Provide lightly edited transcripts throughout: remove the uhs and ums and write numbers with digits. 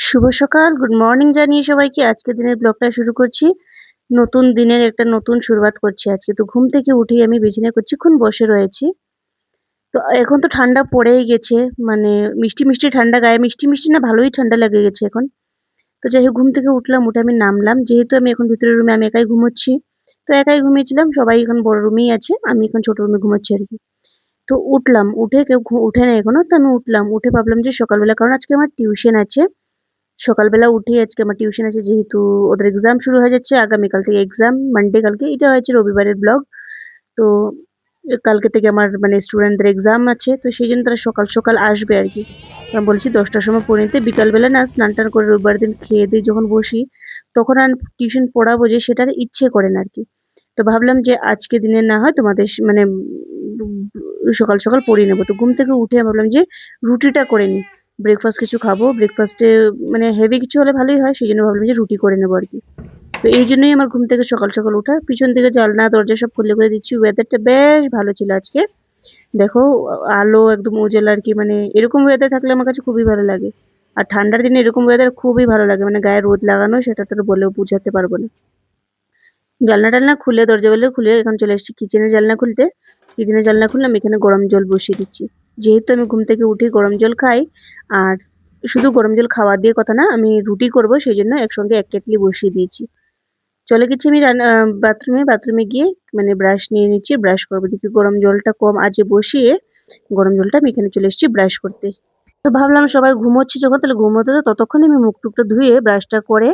শুভ সকাল, good morning জানিয়ে সবাইকে আজকের দিনের ব্লগটা শুরু করছি। নতুন দিনের একটা নতুন শুরুয়াত করছি আজকে। তো ঘুম থেকে উঠেই আমি বিছানায় কিছুক্ষণ বসে রয়েছি। তো এখন তো ঠান্ডা পড়েই গেছে। মানে মিষ্টি, মিষ্টি ঠান্ডা গায়ে মিষ্টি, মিষ্টি না ভালোই ঠান্ডা লেগে গেছে এখন। তো যাই হোক ঘুম থেকে উঠলাম, উঠে আমি নামলাম। যেহেতু আমি এখন ভিতরের রুমে আমি একাই ঘুমোচ্ছি। তো একাই ঘুমিয়েছিলাম। সবাই এখন বড় রুমেই আছে। আমি এখন ছোট রুমে ঘুমোচ্ছি আরকি। তো উঠলাম, উঠে কেউ উঠে নাই এখনো। তো আমি উঠলাম। উঠে ভাবলাম যে সকালবেলা কারণ আজকে আমার টিউশন আছে। সকালবেলা উঠেই আজকে আমার টিউশন আছে যেহেতু ওদের এক্সাম শুরু হয়ে যাচ্ছে আগামীকাল থেকে এক্সাম মানডে কালকে এটা হয়েছে রবিবারের ব্লগ। তো কালকে থেকে আমার মানে স্টুডেন্টদের এক্সাম আছে তো সেই জন্য তারা সকাল সকাল আসবে আর কি। তো আমি বলেছি 10টার সময় পড়ে নিতে বিকালবেলা না স্নান টান করে রবিবার দিন খেয়ে দিয়ে যখন বসি তখন আর টিউশন পড়াবো যে সেটার ইচ্ছে করে না আর কি। তো ভাবলাম যে আজকে দিনে না হয় তোমাদের মানে সকাল সকাল পড়িয়ে নেবো। তো ঘুম থেকে উঠে ভাবলাম যে রুটিটা করে নিই, ব্রেকফাস্ট কিছু খাবো। ব্রেকফাস্টে মানে হেভি কিছু হলে ভালোই হয়, সেই জন্য ভাবলাম যে রুটি করে নেবো আর কি। তো এই জন্যই আমার ঘুম থেকে সকাল সকাল ওঠা। পিছন থেকে জানলা দরজা সব খুলে করে দিচ্ছি। ওয়েদারটা বেশ ভালো ছিল আজকে। দেখো আলো একদম উজালা আর কি, মানে এরকম ওয়েদার থাকলে আমার কাছে খুবই ভালো লাগে। আর ঠান্ডার দিনে এরকম ওয়েদার খুবই ভালো লাগে, মানে গায়ে রোদ লাগানো সেটা তো বলেও বোঝাতে পারবো না। জানলা টালনা খুলে দরজা খুলে এখন চলে এসেছি কিচেনের জানলা খুলতে। কিচেনের জানলা খুললাম, এখানে গরম জল বসিয়ে দিচ্ছি। যেহেতু আমি ঘুম থেকে উঠে গরম জল খাই, আর শুধু গরম জল খাওয়া দিয়ে কথা না, আমি রুটি করব সেই জন্য একসঙ্গে এক কেটলি বসিয়ে দিয়েছি। চলে গেছি আমি বাথরুমে গিয়ে মানে ব্রাশ নিয়ে নিচ্ছি, ব্রাশ করবো। দেখি গরম জলটা কম আজে বসিয়ে গরম জলটা আমি এখানে চলে এসেছি ব্রাশ করতে। তো ভাবলাম সবাই ঘুমোচ্ছে যখন তাহলে ঘুমোতে তো ততক্ষণে আমি মুখ টুকটা ধুয়ে ব্রাশটা করে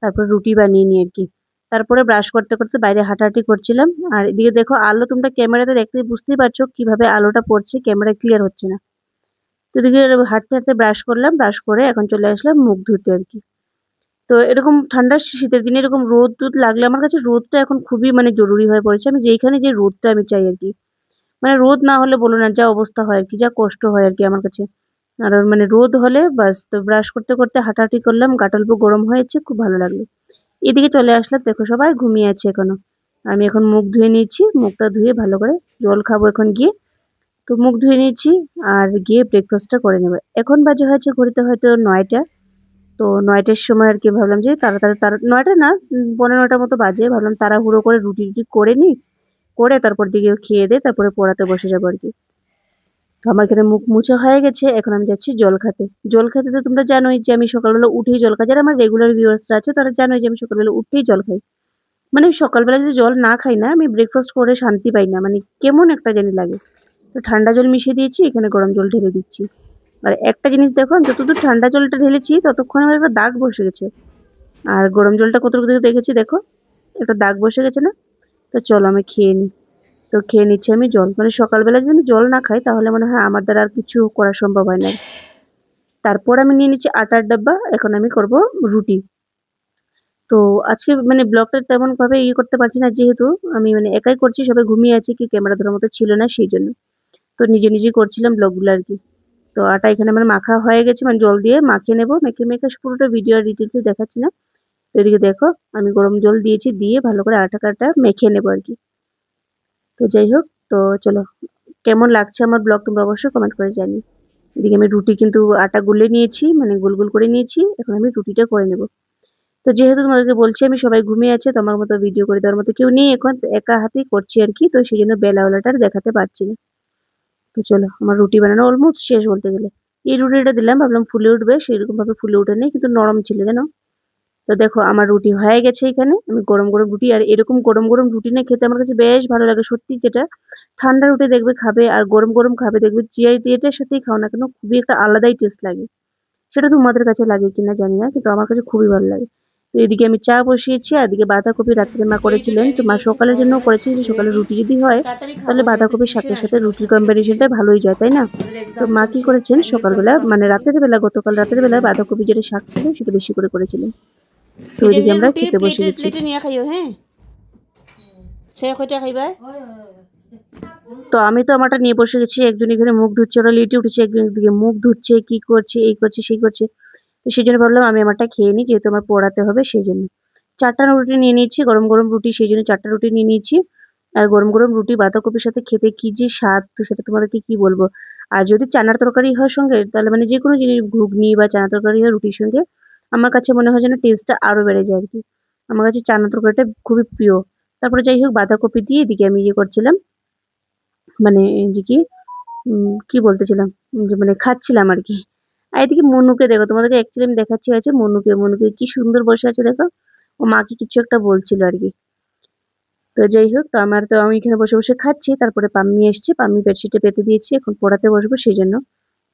তারপর রুটি বানিয়ে নিই আর কি। তারপরে ব্রাশ করতে করতে বাইরে হাঁটাহাঁটি করছিলাম। আর এদিকে দেখো আলো তোমরা ক্যামেরাতে দেখতে বুঝতেই পারছো কিভাবে আলোটা পড়ছে, ক্যামেরা ক্লিয়ার হচ্ছে না। তো এদিকে হাঁটতে হাঁটতে ব্রাশ করলাম, ব্রাশ করে এখন চলে আসলাম মুখ ধুতে আর কি। তো এরকম ঠান্ডা শীতের দিনে এরকম রোদ টুদ লাগলে আমার কাছে রোদটা এখন খুবই মানে জরুরি হয়ে পড়েছে। আমি যেইখানে যে রোদটা আমি চাই আর কি। মানে রোদ না হলে বলো না যা অবস্থা হয় আর কি, যা কষ্ট হয় আর কি আমার কাছে। আর মানে রোদ হলে বাস। তো ব্রাশ করতে করতে হাঁটাহাঁটি করলাম, গাটা অল্প গরম হয়েছে, খুব ভালো লাগলো। এদিকে চলে আসলাম, দেখো সবাই ঘুমিয়ে আছে এখনো। আমি এখন মুখ ধুয়ে নিয়েছি, মুখটা ধুয়ে ভালো করে জল খাবো এখন গিয়ে। তো মুখ ধুয়ে নিয়েছি আর গিয়ে ব্রেকফাস্টটা করে নেবো। এখন বাজে হয়েছে ঘড়িতে হয়তো 9টা। তো 9টার সময় আর কি ভাবলাম যে তাড়াতাড়ি 9টা না 9:15টার মতো বাজে, ভাবলাম তাড়াহুড়ো করে রুটি টুটি করে নিই, করে তারপর দিকে খেয়ে দিয়ে তারপরে পড়াতে বসে যাবো আর কি। তো আমার এখানে মুখ মুছা হয়ে গেছে, এখন আমি যাচ্ছি জল খেতে। জল খেতে তো তোমরা জানোই যে আমি সকালবেলা উঠেই জল খাই। যারা আমার রেগুলার ভিউয়ার্সরা আছে তারা জানোই যে আমি সকালবেলা উঠেই জল খাই। মানে সকালবেলা যদি জল না খাই না আমি ব্রেকফাস্ট করে শান্তি পাই না, মানে কেমন একটা জানি লাগে। তো ঠান্ডা জল মিশিয়ে দিয়েছি, এখানে গরম জল ঢেলে দিচ্ছি। আর একটা জিনিস দেখো আমি যতদূর ঠান্ডা জলটা ঢেলেছি ততক্ষণে আমার একটা দাগ বসে গেছে। আর গরম জলটা কতটুকু দেখেছি দেখো, একটা দাগ বসে গেছে না? তো চলো আমি খেয়ে নিই। তো খেয়ে নিচ্ছি আমি জল, মানে সকালবেলা যদি আমি জল না খাই তাহলে মনে হয় আমার দ্বারা আর কিছু করা সম্ভব হয় না। তারপর আমি নিয়ে নিচ্ছি আটার ডাব্বা, এখন আমি করব রুটি। তো আজকে মানে ব্লগটা তেমন ভাবে করতে পারছি না যেহেতু আমি মানে একাই করছি, সবাই ঘুমিয়ে আছে, কি ক্যামেরা ধরার মতো ছিল না সেই জন্য। তো নিজে নিজেই করছিলাম ব্লগগুলো আর কি। তো আটা এখানে আমার মাখা হয়ে গেছে, মানে জল দিয়ে মাখিয়ে নেবো। মেখে মেখে পুরোটা ভিডিও আর ডিটেলসে দেখাচ্ছি না। তো এদিকে দেখো আমি গরম জল দিয়েছি, দিয়ে ভালো করে আটাটা মেখে নেবো আর কি। তো যাই হোক, তো চলো কেমন লাগছে আমার ব্লগ তোমরা অবশ্যই কমেন্ট করে জানিও। এদিকে আমি রুটি কিন্তু আটা গুলে নিয়েছি, মানে গোল গোল করে নিয়েছি, এখন আমি রুটিটা করে নেব। তো যেহেতু তোমাদেরকে বলছি আমি সবাই ঘুমিয়ে আছে, তোমার মতো ভিডিও করে দেওয়ার মতো কেউ নেই এখন, তো একা হাতেই করছি আর কি। তো সেই জন্য বেলাওয়ালাটা আর দেখাতে পারছি না। তো চলো আমার রুটি বানানো অলমোস্ট শেষ বলতে গেলে। এই রুটিটা দিলাম ভাবলাম ফুলে উঠবে, সেরকম ভাবে ফুলে ওঠে নেই কিন্তু নরম ছিল জানো। তো দেখো আমার রুটি হয়ে গেছে এখানে। আমি গরম গরম রুটি, আর এরকম গরম গরম রুটি না খেতে আমার কাছে বেশ ভালো লাগে সত্যি। যেটা ঠান্ডা রুটি দেখবে খাবে আর গরম গরম খাবে দেখবে যেটার সাথেই খাও না কেন খুবই একটা আলাদাই টেস্ট লাগে। সেটা তোমাদের কাছে লাগে কিনা জানি না, কিন্তু আমার কাছে খুবই ভালো লাগে। তো এদিকে আমি চা বসিয়েছি, আর এদিকে বাঁধাকপি রাত্রে মা করেছিলেন। তো মা সকালের জন্য করেছেন যে সকালে রুটি যদি হয় তাহলে বাঁধাকপির শাকের সাথে রুটির কম্বিনেশনটা ভালোই যায় তাই না। তো মা কি করেছেন সকালবেলা মানে রাতের বেলা, গতকাল রাতের বেলা বাঁধাকপি যেটা শাক ছিল সেটা বেশি করে করেছিলেন। তো ওইদিকে আমরা খেতে বসে গেছি। তো আমি তো আমারটা নিয়ে বসে গেছি, একজন এখানে মুখ ধুচ্ছে, ওরা লেটে উঠেছে, একজন এদিকে মুখ ধুচ্ছে, কি করছে এই করছে সেই করছে। তো সেই জন্য ভাবলাম আমি আমারটা খেয়ে নিই, যেহেতু আমার পড়াতে হবে সেই জন্য। 4টা রুটি নিয়ে নিয়েছি, গরম গরম রুটি, সেই জন্য 4টা রুটি নিয়ে নিয়েছি। আর গরম গরম রুটি বাঁধাকপির সাথে খেতে কি যে স্বাদ, তো সেটা তোমাদেরকে কি বলবো। আর যদি চানার তরকারি হয় সঙ্গে তাহলে মানে যে কোনো জিনিস ঘুগনি বা চানা তরকারি হয় রুটির সঙ্গে আমার কাছে মনে হয় যেন টেস্টটা আরও বেড়ে যায় আর কি। আমার কাছে চানা তরকারিটা খুবই প্রিয়। তারপরে যাই হোক বাঁধাকপি দিয়ে এদিকে আমি ইয়ে করছিলাম, মানে যে কি বলতেছিলাম, যে মানে খাচ্ছিলাম আর কি। আর এদিকে মনুকে দেখো, তোমাদেরকে অ্যাকচুয়ালি আমি দেখাচ্ছি আছে মনুকে কি সুন্দর বসে আছে দেখো। ও মাকে কিছু একটা বলছিল আর কি। তো যাই হোক, তো আমি এখানে বসে বসে খাচ্ছি। তারপরে পাম্মি এসছে, পাম্মি বেডশিটে পেতে দিয়েছি, এখন পড়াতে বসবো সেই জন্য।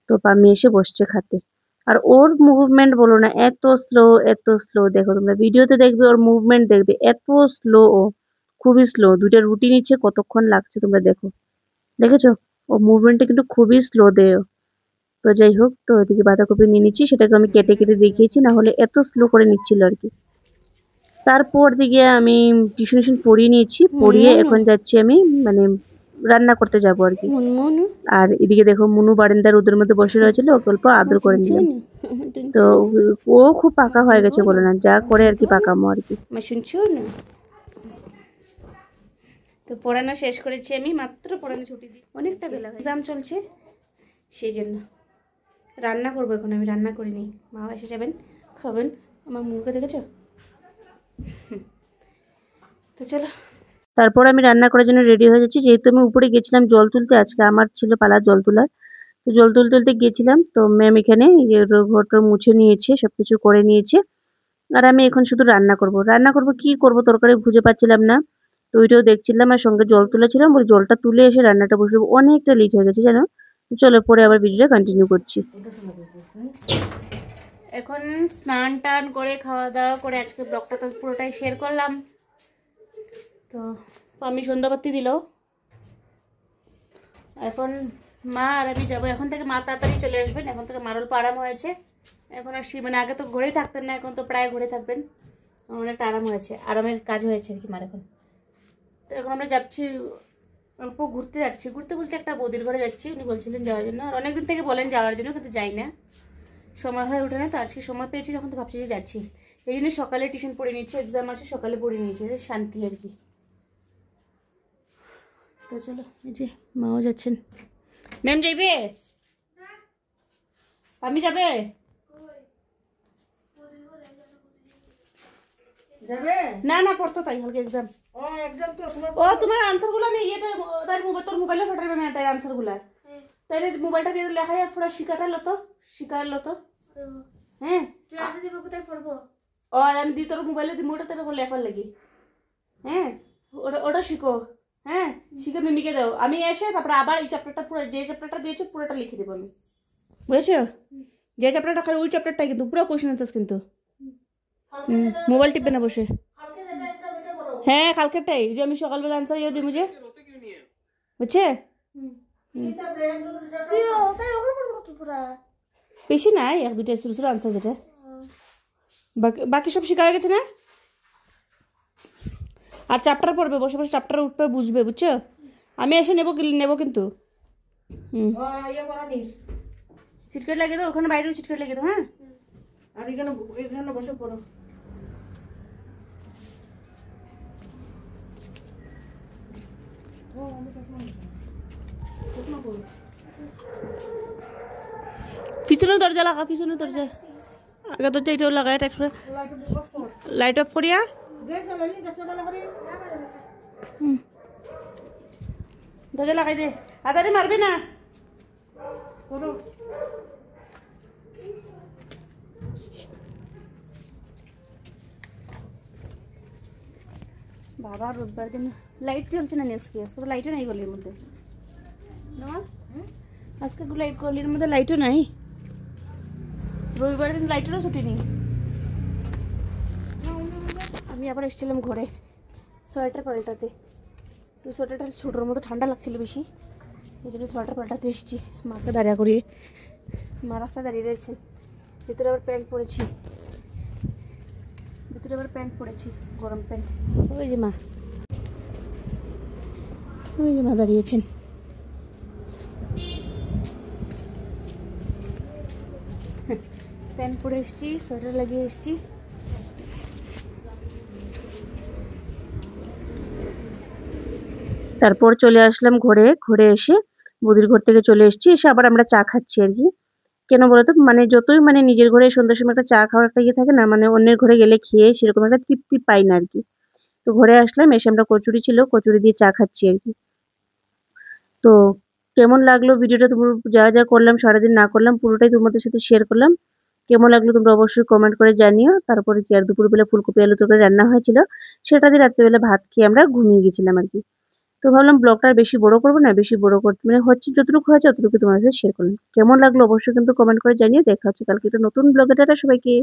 তো পাম্মি এসে বসছে খাতে। আর ওর মুভমেন্ট বলো না, এত স্লো এত স্লো, দেখো তোমরা ভিডিওতে দেখবে ওর মুভমেন্ট দেখবে এত স্লো, ও খুবই স্লো। দুইটা রুটি নিচ্ছে কতক্ষণ লাগছে তোমরা দেখো, দেখেছো? ও মুভমেন্টটা কিন্তু খুবই স্লো দেয়। তো যাই হোক, তো ওইদিকে বাঁধাকপি নিয়ে নিচ্ছি, সেটাকে আমি কেটে কেটে দেখিয়েছি, না হলে এত স্লো করে নিচ্ছিল আর কি। তারপর দিকে আমি টিউশন পড়িয়ে নিয়েছি, পড়িয়ে এখন যাচ্ছি আমি মানে রান্না করতে যাবো আর কি। আর এদিকে দেখো মুনু বারান্দার রোদের মধ্যে বসে রয়েছিল, ওকে অল্প আদর করে নিলাম। তো ও খুব পাকা হয়ে গেছে বলে না, যা করে আর কি পাকামো আর কি। শুনছো না? তো পড়ানো শেষ করেছি আমি, মাত্র পড়ানো ছুটি দিই, অনেকটা বেলা এক্সাম চলছে সেই জন্য। রান্না করবো এখন, আমি রান্না করিনি, মা এসে যাবেন, খাবেন। আমার মুখে দেখেছো? তো চলো, তারপর আমি রান্না করার জন্য রেডি হয়ে যাচ্ছি। যেহেতু আমি উপরে গেছিলাম জল তুলতে, আজকে আমার ছিল পালা জল তোলার। তো জল তুলতে গেছিলাম, তো ম্যাম এখানে ঘরটা মুছে নিয়েছে, সবকিছু করে নিয়েছে। আর আমি এখন শুধু রান্না করব কি করব, তরকারি খুঁজে পাচ্ছিলাম না। তো ওইটাও দেখছিলাম, আর সঙ্গে জল তুলেছিলাম, ওই জলটা তুলে এসে রান্নাটা বসবো। অনেকটা লেট হয়ে গেছে জানো। তো চলো পরে আবার ভিডিওটা কন্টিনিউ করছি। এখন স্নান টান করে খাওয়া দাওয়া করে আজকে ব্লগটা তো পুরোটাই শেয়ার করলাম। তো আমি সন্ধ্যাবাতি দিল, এখন মা আর আমি যাবো। এখন থেকে মা তাড়াতাড়ি চলে আসবেন, এখন থেকে মার অল্প আরাম হয়েছে। এখন আর মানে আগে তো ঘরেই থাকতেন না, এখন তো প্রায় ঘরে থাকবেন, অনেকটা আরাম হয়েছে, আরামের কাজ হয়েছে আর কি মার এখন। তো এখন আমরা যাচ্ছি, অল্প ঘুরতে যাচ্ছি, ঘুরতে বলতে একটা বৌদির ঘরে যাচ্ছি, উনি বলছিলেন যাওয়ার জন্য, আর অনেকদিন থেকে বলেন যাওয়ার জন্য, কিন্তু যাই না, সময় হয়ে ওঠে না। তো আজকে সময় পেয়েছি যখন, তো ভাবছি যে যাচ্ছি। এই জন্য সকালে টিউশন পড়ে নিচ্ছি, এক্সাম আছে সকালে পড়ে নিয়েছি, শান্তি আর কি। তো চলো, এই যে মাও যাচ্ছেন। ম্যাম যাইবে? আমি যাবে? না না, পড়তো তাই হালকা এক্সাম। ও তোমার আনসার গুলো আমি ইয়েতে তোর মোবাইলে ফাটাবে, না তাই আনসার গুলা, তাইলে মোবাইলটা দিয়ে লেখা যায় পুরো শিকাটা লতো, শিকার লতো। হ্যাঁ ও আমি দি তোর মোবাইলে দিব, ওটা তোর লেখার লাগি। হ্যাঁ ওটা শিখো, হ্যাঁ শিখে মিমিকে দাও, আমি এসে তারপরে আবার এই চ্যাপ্টারটা পুরো, যে চ্যাপ্টারটা দিয়েছো পুরোটা লিখে দেবো আমি, বুঝেছো? যে চ্যাপ্টারটা খাই ওই চ্যাপ্টারটাই কিন্তু পুরো কোশ্চেন আনসার, কিন্তু মোবাইল টিপবে না বসে। হ্যাঁ কালকেরটাই, যে আমি সকালবেলা আনসার ইয়ে দিই মুঝে, বুঝছে? বেশি নাই, এক দুটা ছোট ছোট আনসার, যেটা বাকি সব শেখা হয়ে গেছে না। আর চ্যাপ্টার পড়বে, বসে বসে চ্যাপ্টার উঠবে, বুঝবে, বুঝছো? আমি এসে নেবো কিন্তু। সিটকেট লাগিয়ে দাও, ওখানে বাইরেও সিটকেট লাগিয়ে দাও। হ্যাঁ, আর এখানে বসে পড়ো। পিছনের দরজা লাগা, পিছনের দরজা আগে দরজা এটাও লাগাই, লাইট অফ করিয়া দরজা লাগাই দে, হাতারে মারবে না। বাবা রোববার দিন লাইট জ্বলছে না, আজকে আজকে তো লাইটও নাই গলির মধ্যে, আজকে গলির মধ্যে লাইটও নাই, রবিবার দিন লাইটেরও ছুটি নেই। আমি আবার এসেছিলাম ঘরে সোয়েটার পাল্টাতে, তো সোয়েটারটা ছোটোর মতো ঠান্ডা লাগছিল বেশি, এই জন্য সোয়েটার পাল্টাতে এসেছি। মাকে দাঁড়িয়ে করিয়ে, মা রাস্তায় দাঁড়িয়ে রয়েছে, ভিতরে আবার প্যান্ট পরেছি, গরম প্যান্ট। ওই যে মা, দাঁড়িয়েছেন। প্যান্ট পরে এসেছি, সোয়েটার লাগিয়ে এসেছি। তারপর চলে আসলাম ঘরে, ঘরে এসে বৌদির ঘর থেকে চলে এসেছি, এসে আবার আমরা চা খাচ্ছি আর কি। কেন বলো তো? মানে যতই মানে নিজের ঘরে সন্ধ্যার সময় একটা চা খাওয়ার একটা ইয়ে থাকে না? মানে অন্যের ঘরে গেলে খেয়ে সেরকম একটা তৃপ্তি পাই না আরকি। তো ঘরে আসলাম, এসে আমরা কচুরি ছিল, কচুরি দিয়ে চা খাচ্ছি আরকি। তো কেমন লাগলো ভিডিওটা যা করলাম সারাদিন না করলাম পুরোটাই তোমাদের সাথে শেয়ার করলাম। কেমন লাগলো তোমরা অবশ্যই কমেন্ট করে জানিও। তারপরে কি আর দুপুরবেলা ফুলকপি আলু তরকারি রান্না হয়েছিল। সেটা দিয়ে রাত্রিবেলা ভাত খেয়ে আমরা ঘুমিয়ে গেছিলাম আরকি। তো ভাবলাম ব্লগটা আর বেশি বড় করব না, বেশি বড় মানে হচ্ছে যতটুকু হয়েছে অতটুকু তোমাদের সাথে শেয়ার করলাম। কেমন লাগলো অবশ্যই কিন্তু কমেন্ট করে জানিও। দেখা হচ্ছে কালকে একটা নতুন ব্লগে। টাটা সবাইকে।